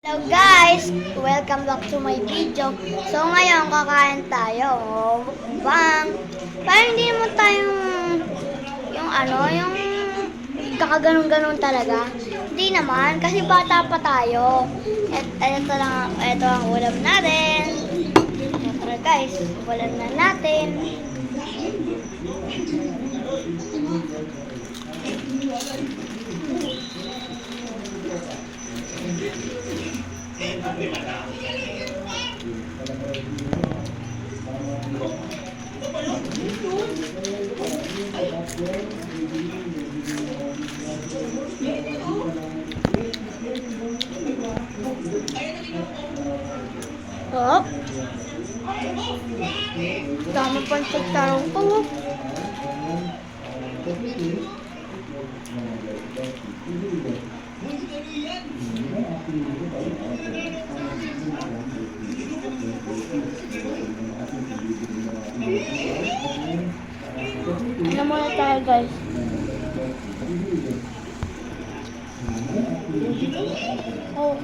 Hello guys! Welcome back to my video. So ngayon kakain tayo. Bang! Parang hindi naman tayong yung kakaganong-ganon talaga. Hindi naman kasi bata pa tayo. Ito ang ulam natin. Ito guys, ulam na natin. Oh. Dami pang tarong ko. Ano muna tayo guys? Oh.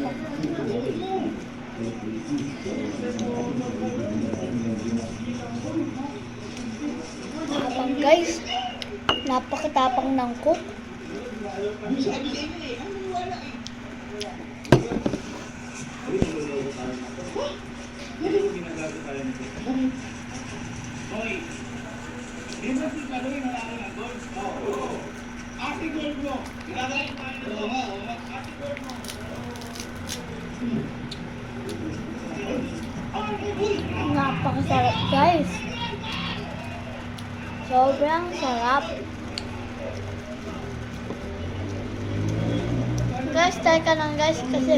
Tapang guys. Napakatapang ng cook. Napakasarap guys. Sobrang sarap. Guys, teka lang guys kasi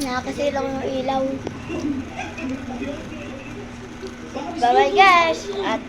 nakakasilaw yung ilaw. Bye bye guys at